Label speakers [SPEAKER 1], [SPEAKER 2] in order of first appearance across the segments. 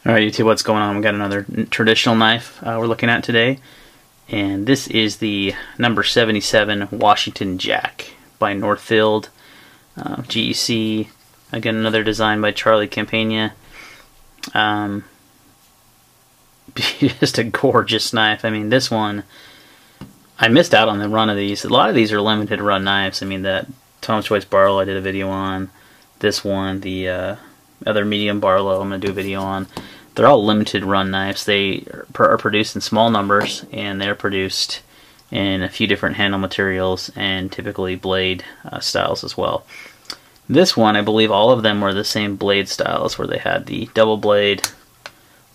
[SPEAKER 1] Alright YouTube, what's going on? We got another traditional knife we're looking at today, and this is the number 77 Washington Jack by Northfield, GEC. Again, another design by Charlie Campagna. Just a gorgeous knife. I mean, this one, I missed out on the run of these. A lot of these are limited run knives. I mean, that Thomas Choice Barlow I did a video on. This one, the other medium Barlow I'm going to do a video on. They're all limited run knives. They are produced in small numbers, and they're produced in a few different handle materials and typically blade styles as well. This one, I believe all of them were the same blade styles, where they had the double blade,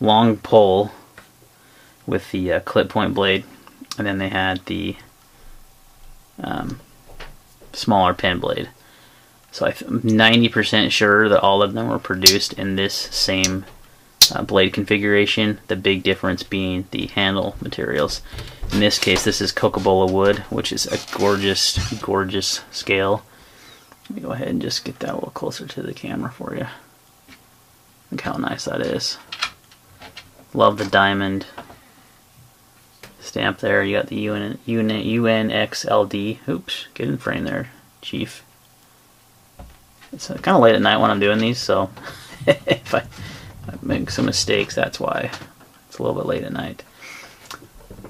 [SPEAKER 1] long pull with the clip point blade, and then they had the smaller pen blade. So I'm 90% sure that all of them were produced in this same blade configuration, the big difference being the handle materials. In this case, this is Cocobolo wood, which is a gorgeous, gorgeous scale. Let me go ahead and just get that a little closer to the camera for you. Look how nice that is. Love the diamond stamp there. You got the UNXLD. Oops, get in frame there, Chief. It's kind of late at night when I'm doing these, so if I make some mistakes, that's why. It's a little bit late at night.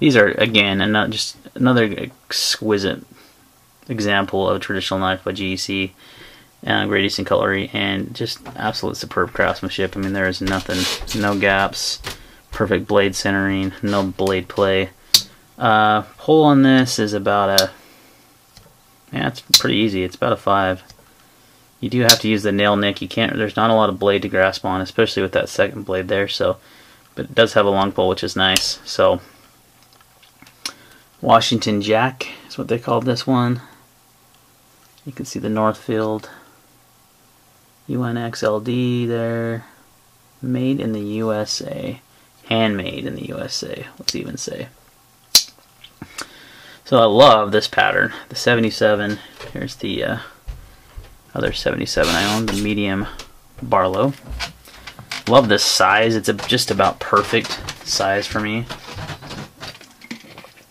[SPEAKER 1] These are, again, just another exquisite example of a traditional knife by GEC, Great Eastern Cutlery, and just absolute superb craftsmanship. I mean, there is nothing, no gaps, perfect blade centering, no blade play. Hole on this is about a, yeah, it's pretty easy. It's about a 5. You do have to use the nail nick. You can't. There's not a lot of blade to grasp on, especially with that second blade there. So, but it does have a long pull, which is nice. So, Washington Jack is what they called this one. You can see the Northfield UNXLD there. Made in the USA, handmade in the USA. Let's even say. So I love this pattern, the 77. Here's the other 77 I own, the medium Barlow. Love this size. It's just about perfect size for me.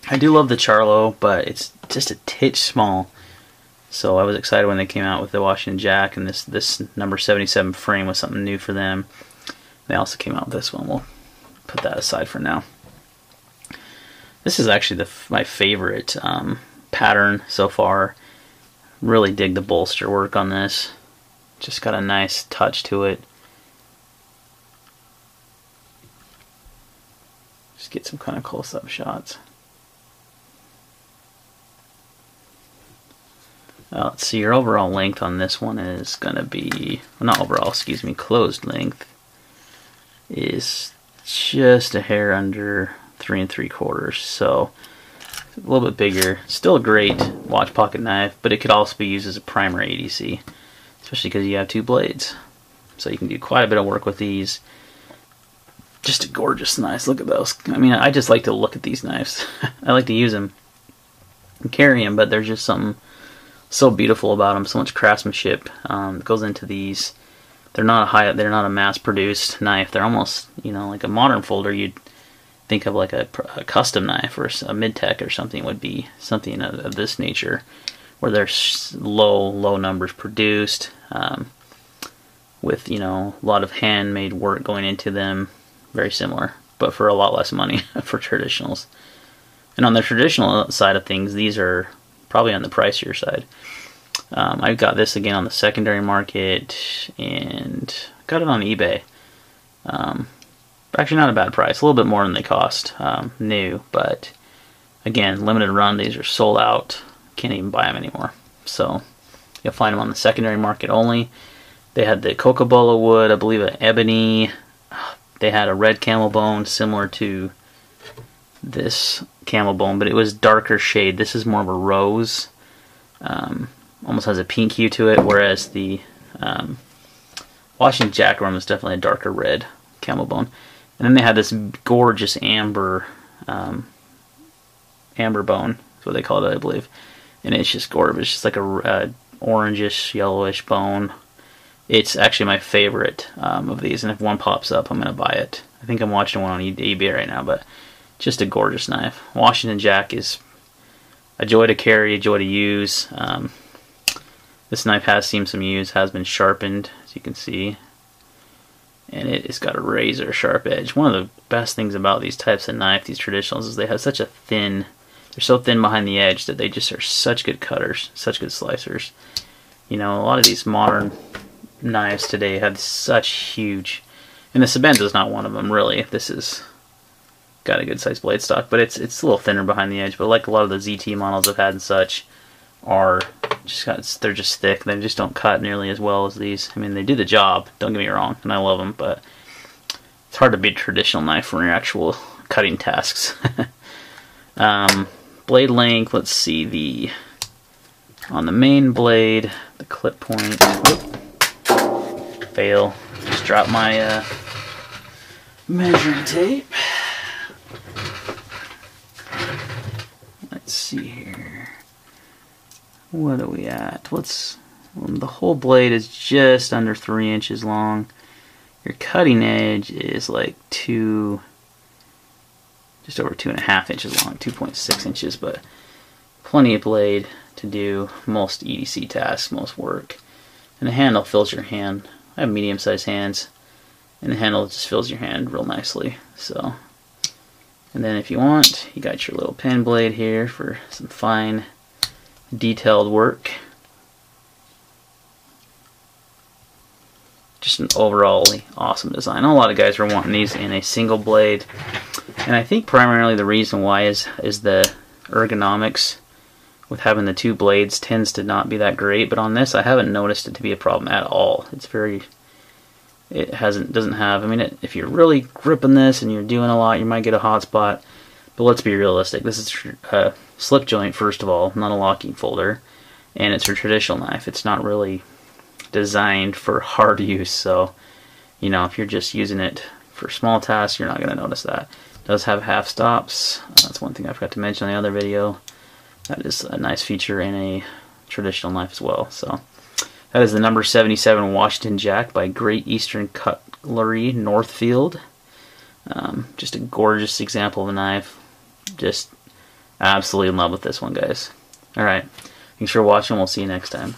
[SPEAKER 1] I do love the Charlo, but it's just a titch small. So I was excited when they came out with the Washington Jack, and this number 77 frame was something new for them. They also came out with this one. We'll put that aside for now. This is actually my favorite pattern so far. Really dig the bolster work on this. Just got a nice touch to it. Just get some kind of close-up shots. Let's see, your overall length on this one is going to be, well, not overall, excuse me, closed length is just a hair under 3 3/4. So a little bit bigger. Still a great watch pocket knife, but it could also be used as a primary ADC, especially because you have 2 blades. So you can do quite a bit of work with these. Just a gorgeous knife. Look at those. I mean, I just like to look at these knives. I like to use them and carry them, but there's just something so beautiful about them. So much craftsmanship goes into these. They're not a mass-produced knife. They're almost, you know, like a modern folder. You'd think of like a custom knife or a mid-tech or something would be something of this nature, where there's low numbers produced, with, you know, a lot of handmade work going into them. Very similar, but for a lot less money for traditionals. And on the traditional side of things, these are probably on the pricier side. I've got this again on the secondary market and got it on eBay. Actually, not a bad price. A little bit more than they cost new, but again, limited run. These are sold out. Can't even buy them anymore. So you'll find them on the secondary market only. They had the Cocobolo wood, I believe an ebony. They had a red camel bone similar to this camel bone, but it was darker shade. This is more of a rose. Almost has a pink hue to it, whereas the Washington Jack one was definitely a darker red camel bone. And then they had this gorgeous amber bone, is what they called it, I believe. And it's just gorgeous. It's just like a orangish, yellowish bone. It's actually my favorite of these, and if one pops up, I'm going to buy it. I think I'm watching one on eBay right now, but just a gorgeous knife. Washington Jack is a joy to carry, a joy to use. This knife has seen some use, has been sharpened, as you can see. And it has got a razor sharp edge. One of the best things about these types of knife, these traditionals, is they have such a thin, they're so thin behind the edge that they just are such good cutters, such good slicers. You know, a lot of these modern knives today have such huge, and the Sebenza is not one of them really. This is got a good sized blade stock, but it's a little thinner behind the edge. But like a lot of the ZT models I've had and such are just they're just thick. They just don't cut nearly as well as these. I mean, they do the job, don't get me wrong, and I love them, but it's hard to beat a traditional knife for your actual cutting tasks. Blade length, let's see, on the main blade, the clip point. Whoop. Fail. Just drop my measuring tape. Let's see here. What are we at? The whole blade is just under 3 inches long. Your cutting edge is like just over 2.5 inches long, 2.6 inches, but plenty of blade to do most EDC tasks, most work. And the handle fills your hand. I have medium-sized hands, and the handle just fills your hand real nicely. So, and then if you want, you got your little pen blade here for some fine, detailed work. Just an overall awesome design. A lot of guys are wanting these in a single blade, and I think primarily the reason why is the ergonomics with having the two blades tends to not be that great, but on this I haven't noticed it to be a problem at all. It's doesn't have, I mean, if you're really gripping this and you're doing a lot, you might get a hot spot, but let's be realistic. This is a slip joint, first of all, not a locking folder, and it's a traditional knife. It's not really designed for hard use, so, you know, if you're just using it for small tasks, you're not going to notice that. It does have half stops. That's one thing I forgot to mention in the other video. That is a nice feature in a traditional knife as well. So that is the number 77 Washington Jack by Great Eastern Cutlery, Northfield. Just a gorgeous example of a knife. Just absolutely in love with this one, guys. Alright, thanks for watching. We'll see you next time.